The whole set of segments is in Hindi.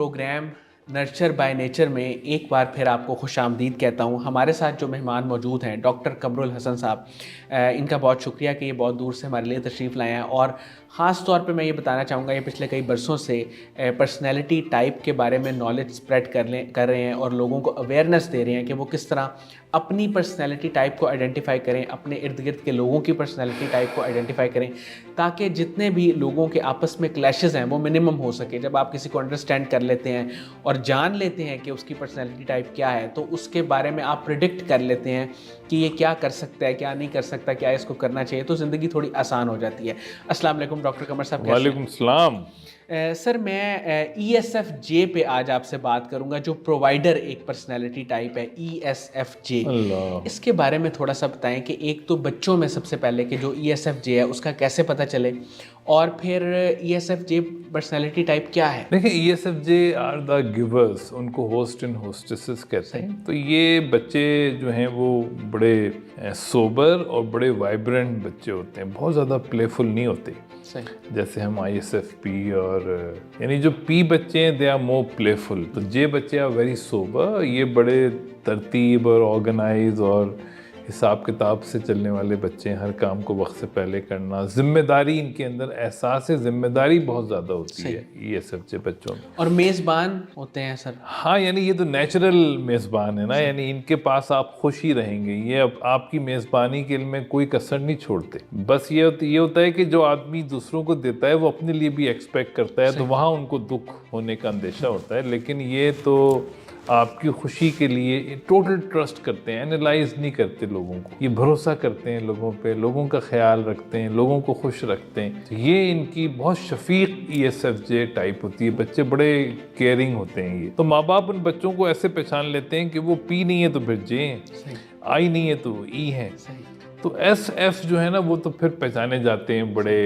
प्रोग्राम नर्चर बाय नेचर में एक बार फिर आपको खुशामदीद कहता हूँ। हमारे साथ जो मेहमान मौजूद हैं डॉक्टर कमरुल हसन साहब, इनका बहुत शुक्रिया कि ये बहुत दूर से हमारे लिए तशरीफ़ लाए हैं। और ख़ास तौर पे मैं ये बताना चाहूँगा, ये पिछले कई बरसों से पर्सनैलिटी टाइप के बारे में नॉलेज स्प्रेड कर रहे हैं और लोगों को अवेयरनेस दे रहे हैं कि वो किस तरह अपनी पर्सनैलिटी टाइप को आइडेंटिफाई करें, अपने इर्द गिर्द के लोगों की पर्सनैलिटी टाइप को आइडेंटिफाई करें, ताकि जितने भी लोगों के आपस में क्लैशेस हैं वो मिनिमम हो सके। जब आप किसी को अंडरस्टैंड कर लेते हैं और जान लेते हैं कि उसकी पर्सनैलिटी टाइप क्या है, तो उसके बारे में आप प्रिडिक्ट कर लेते हैं कि ये क्या कर सकता है, क्या नहीं कर सकता, क्या इसको करना चाहिए, तो ज़िंदगी थोड़ी आसान हो जाती है। अस्सलाम वालेकुम डॉक्टर कमर साहब, कैसे हैं? वालेकुम सलाम। सर, मैं ESFJ पे आज आपसे बात करूंगा, जो प्रोवाइडर एक पर्सनैलिटी टाइप है, ESFJ। अल्लाह। इसके बारे में थोड़ा सा बताएं कि एक तो बच्चों में सबसे पहले कि जो ESFJ है उसका कैसे पता चले, और फिर ESFJ पर्सनैलिटी टाइप क्या है। देखिए, ESFJ आर द गिवर्स, उनको होस्ट एंड होस्टेसेस कहते हैं। तो ये बच्चे जो हैं वो बड़े सोबर और बड़े वाइब्रेंट बच्चे होते हैं, बहुत ज़्यादा प्लेफुल नहीं होते। सही। जैसे हम ISFP और यानी जो P बच्चे हैं दे आर मोर प्लेफुल। तो J बच्चे आर वेरी सोबर, ये बड़े तरतीब और ऑर्गेनाइज और हिसाब किताब से चलने वाले बच्चे हैं। हर काम को वक्त से पहले करना, जिम्मेदारी इनके अंदर, एहसास जिम्मेदारी बहुत ज़्यादा होती है ESFJ बच्चों में। और मेज़बान होते हैं सर। हाँ, यानी ये तो नेचुरल मेज़बान है ना, यानी इनके पास आप खुश ही रहेंगे। ये अब आपकी मेज़बानी के में कोई कसर नहीं छोड़ते। बस ये होता है कि जो आदमी दूसरों को देता है वो अपने लिए भी एक्सपेक्ट करता है, तो वहाँ उनको दुख होने का अंदेशा होता है। लेकिन ये तो आपकी खुशी के लिए टोटल ट्रस्ट करते हैं, एनालाइज नहीं करते लोगों को। ये भरोसा करते हैं लोगों पे, लोगों का ख्याल रखते हैं, लोगों को खुश रखते हैं। तो ये इनकी बहुत शफीक ESFJ टाइप होती है। बच्चे बड़े केयरिंग होते हैं। ये तो माँ बाप उन बच्चों को ऐसे पहचान लेते हैं कि वो P नहीं है तो फिर J है, I नहीं है तो E है। तो SF जो है ना, वो तो फिर पहचाने जाते हैं, बड़े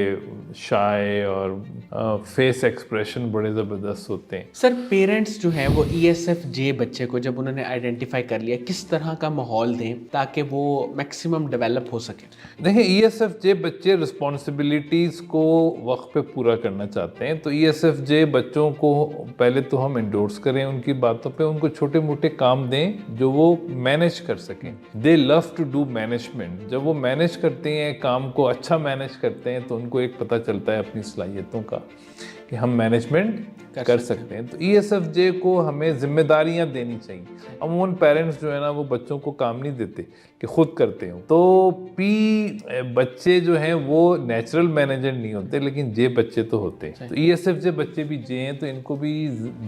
शाय और फेस एक्सप्रेशन बड़े ज़बरदस्त होते हैं। सर, पेरेंट्स जो हैं वो ESFJ बच्चे को जब उन्होंने आइडेंटिफाई कर लिया, किस तरह का माहौल दें ताकि वो मैक्सिमम डेवलप हो सके। देखिए, ESFJ बच्चे रिस्पॉन्सिबिलिटीज़ को वक्त पे पूरा करना चाहते हैं। तो ESFJ बच्चों को पहले तो हम इंडोर्स करें उनकी बातों पे, उनको छोटे मोटे काम दें जो वो मैनेज कर सकें। They love to do management. जब वो मैनेज करते हैं, काम को अच्छा मैनेज करते हैं, तो उनको एक पता चलता है अपनी सलाहियतों का कि हम मैनेजमेंट कर सकते हैं। तो ESFJ को हमें जिम्मेदारियां देनी चाहिए। अमूमन पेरेंट्स जो है ना, वो बच्चों को काम नहीं देते कि खुद करते हो। तो P बच्चे जो हैं वो नेचुरल मैनेजर नहीं होते, लेकिन J बच्चे तो होते हैं। तो ESFJ बच्चे भी J हैं, तो इनको भी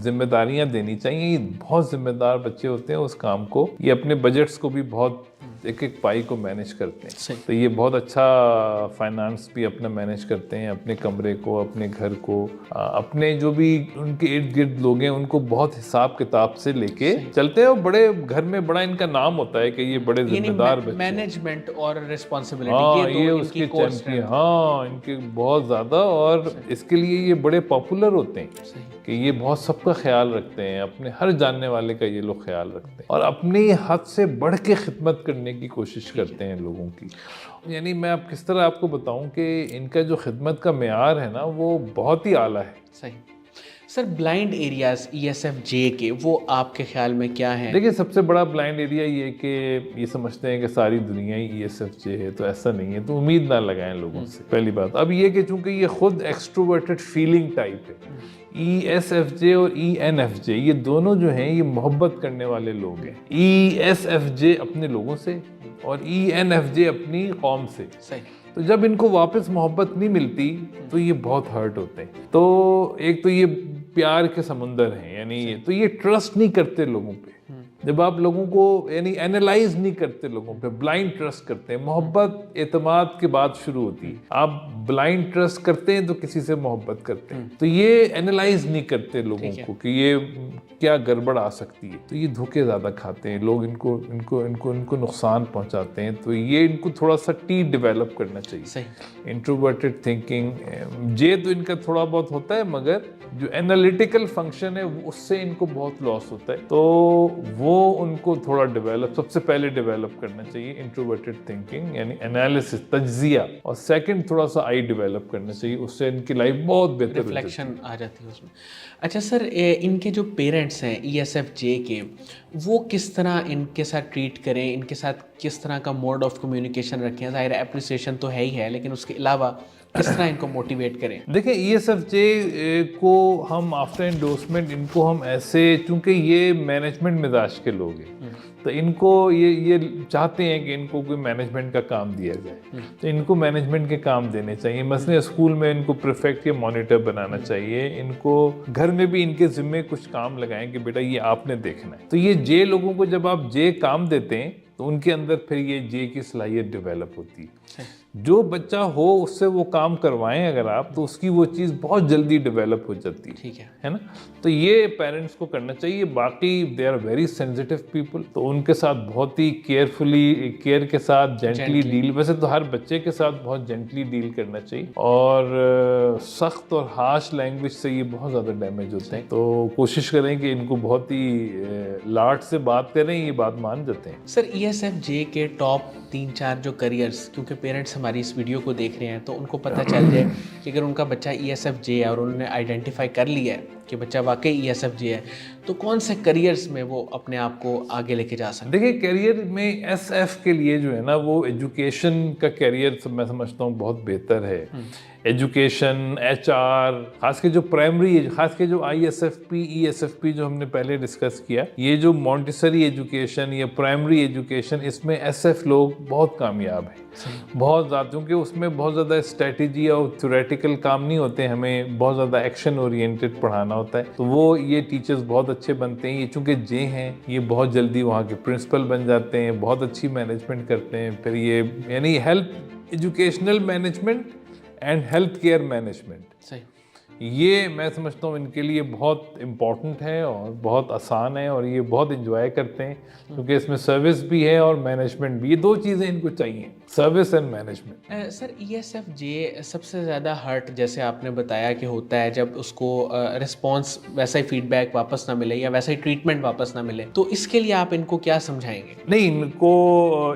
जिम्मेदारियां देनी चाहिए। ये बहुत जिम्मेदार बच्चे होते हैं उस काम को। ये अपने बजट्स को भी बहुत एक एक पाई को मैनेज करते हैं। तो ये बहुत अच्छा फाइनेंस भी अपना मैनेज करते हैं, अपने कमरे को, अपने घर को, अपने जो भी उनके इर्द गिर्द लोग हैं उनको बहुत हिसाब किताब से लेके चलते हैं। और बड़े घर में बड़ा इनका नाम होता है कि ये बड़े जिम्मेदार बच्चे। मैनेजमेंट और रिस्पॉन्सिबिलिटी, हाँ, ये उसके चैंपियन, हाँ, इनके बहुत ज़्यादा। और इसके लिए ये बड़े पॉपुलर होते हैं कि ये बहुत सबका ख्याल रखते हैं, अपने हर जानने वाले का ये लोग ख्याल रखते हैं और अपनी हद से बढ़ के खिदमत करने की कोशिश करते हैं लोगों की। यानी मैं अब किस तरह आपको बताऊं कि इनका जो खिदमत का मेयार है ना, वो बहुत ही आला है। सही। सर, ब्लाइंड एरियाज ESFJ के वो आपके ख्याल में क्या हैं? देखिए, सबसे बड़ा ब्लाइंड एरिया ये कि ये समझते हैं कि सारी दुनिया ही ESFJ है, तो ऐसा नहीं है। तो उम्मीद ना लगाएं लोगों से, पहली बात। अब ये कि चूंकि ये खुद एक्सट्रोवर्टेड फीलिंग टाइप है, ESFJ और ENFJ ये दोनों जो हैं ये मोहब्बत करने वाले लोग हैं। ESFJ अपने लोगों से और ENFJ अपनी कौम से। सही। तो जब इनको वापस मोहब्बत नहीं मिलती तो ये बहुत हर्ट होते हैं। तो एक तो ये प्यार के समुंदर हैं, यानी तो ये ट्रस्ट नहीं करते लोगों पे। जब आप लोगों को यानी एनालाइज नहीं करते लोगों पे, ब्लाइंड ट्रस्ट करते हैं। मोहब्बत एतमाद के बाद शुरू होती है। आप ब्लाइंड ट्रस्ट करते हैं तो किसी से मोहब्बत करते हैं। तो ये एनालाइज नहीं करते लोगों को कि ये क्या गड़बड़ आ सकती है। तो ये धोखे ज़्यादा खाते हैं लोग, इनको इनको इनको इनको नुकसान पहुंचाते हैं। तो ये इनको थोड़ा सा डेवलप करना चाहिए। इंट्रोवर्टेड थिंकिंग J तो इनका थोड़ा बहुत होता है, मगर जो एनालिटिकल फंक्शन है उससे इनको बहुत लॉस होता है। तो वो उनको थोड़ा डेवलप, सबसे पहले डेवलप करना चाहिए इंट्रोवर्टेड थिंकिंग यानी एनालिसिस, तज्जिया, और सेकंड थोड़ा सा आई डेवलप करना चाहिए, उससे इनकी लाइफ बहुत बेहतर हो जाती है। रिफ्लेक्शन आ जाती है उसमें। अच्छा सर, इनके जो पेरेंट्स हैं ESFJ के, वो किस तरह इनके साथ ट्रीट करें, इनके साथ किस तरह का मोड ऑफ कम्युनिकेशन रखें? ज़ाहिर है अप्रिसिएशन तो है ही है, लेकिन उसके अलावा किस तरह इनको मोटिवेट करें? देखिए ESFJ को हम आफ्टर एंडोर्समेंट इनको हम ऐसे, चूंकि ये मैनेजमेंट मिजाज के लोग हैं, तो इनको ये चाहते हैं कि इनको कोई मैनेजमेंट का काम दिया जाए, तो इनको मैनेजमेंट के काम देने चाहिए। मसलन स्कूल में इनको प्रीफेक्ट या मॉनिटर बनाना चाहिए, इनको घर में भी इनके जिम्मे कुछ काम लगाएं कि बेटा ये आपने देखना है। तो ये जे लोगों को जब आप जे काम देते हैं तो उनके अंदर फिर ये जे की सलाहियत डेवलप होती है। जो बच्चा हो उससे वो काम करवाएं अगर आप, तो उसकी वो चीज़ बहुत जल्दी डेवलप हो जाती है। ठीक है ना? तो ये पेरेंट्स को करना चाहिए। बाकी they are very sensitive people, तो उनके साथ बहुत ही केयर के साथ जेंटली डील, वैसे तो हर बच्चे के साथ बहुत जेंटली डील करना चाहिए, और सख्त और हार्श लैंग्वेज से ये बहुत ज़्यादा डैमेज होते हैं। तो कोशिश करें कि इनको बहुत ही लाड से बात करें, ये बात मान जाते हैं। सर ESFJ के टॉप 3-4 जो करियर्स, क्योंकि पेरेंट्स हमारी इस वीडियो को देख रहे हैं तो उनको पता चल जाए कि अगर उनका बच्चा ESFJ है और उन्होंने आइडेंटिफाई कर लिया है कि बच्चा वाकई ESFJ है, तो कौन से करियर्स में वो अपने आप को आगे लेके जा सकते हैं? देखिए करियर में SF के लिए जो है ना, वो एजुकेशन का करियर मैं समझता हूँ बहुत बेहतर है। एजुकेशन, HR, खास के जो प्राइमरी, खास के जो ISFP, ESFP जो हमने पहले डिस्कस किया, ये जो मॉन्टेसरी एजुकेशन या प्राइमरी एजुकेशन, इसमें SF लोग बहुत कामयाब हैं, बहुत ज़्यादा, क्योंकि उसमें बहुत ज़्यादा स्ट्रेटेजी और थ्योरेटिकल काम नहीं होते, हमें बहुत ज़्यादा एक्शन ओरिएंटेड पढ़ाना होता है। तो वो ये टीचर्स बहुत अच्छे बनते हैं। ये चूँकि जे हैं, ये बहुत जल्दी वहाँ के प्रिंसिपल बन जाते हैं, बहुत अच्छी मैनेजमेंट करते हैं। फिर ये यानी health educational management and health care management, सही, ये मैं समझता हूँ इनके लिए बहुत इम्पॉर्टेंट है और बहुत आसान है, और ये बहुत इंजॉय करते हैं, क्योंकि इसमें सर्विस भी है और मैनेजमेंट भी। ये दो चीज़ें इनको चाहिए, service and management. Sir ESFJ सबसे ज़्यादा हर्ट, जैसे आपने बताया कि होता है जब उसको रिस्पॉन्स, वैसा ही फीडबैक वापस ना मिले या वैसा ही ट्रीटमेंट वापस ना मिले, तो इसके लिए आप इनको क्या समझाएंगे? नहीं, इनको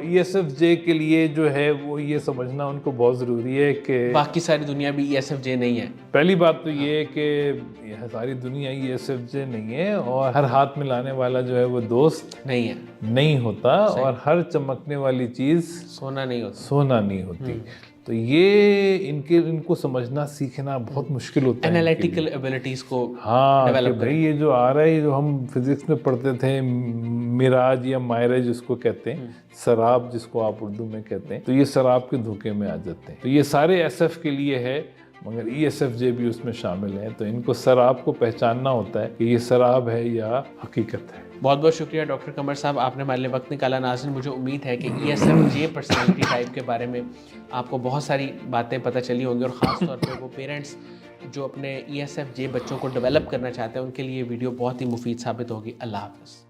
ESFJ के लिए जो है वो ये समझना उनको बहुत ज़रूरी है कि बाकी सारी दुनिया भी ESFJ नहीं है। पहली बात तो ये है कि यह सारी दुनिया ESFJ नहीं है, और हर हाथ में लाने वाला जो है वो दोस्त नहीं होता, और हर चमकने वाली चीज़ सोना नहीं होती। तो ये इनको समझना सीखना बहुत मुश्किल होता है। एनालिटिकल एबिलिटीज को डेवलप भाई, ये जो आ रहा है, जो हम फिजिक्स में पढ़ते थे, मिराज या मायरेज जिसको कहते हैं, शराब जिसको आप उर्दू में कहते हैं, तो ये शराब के धोखे में आ जाते हैं। तो ये सारे SF के लिए है, मगर ESFJ भी उसमें शामिल है। तो इनको शराब को पहचानना होता है कि ये शराब है या हकीकत है। बहुत बहुत शुक्रिया डॉक्टर कमर साहब, आपने हमारे लिए वक्त निकाला। नाज़रीन, मुझे उम्मीद है कि ESFJ पर्सनैलिटी टाइप के बारे में आपको बहुत सारी बातें पता चली होंगी, और ख़ास तौर पे वो पेरेंट्स जो अपने ESFJ बच्चों को डेवलप करना चाहते हैं, उनके लिए वीडियो बहुत ही मुफीद साबित होगी। अल्लाह हाफ़िज़।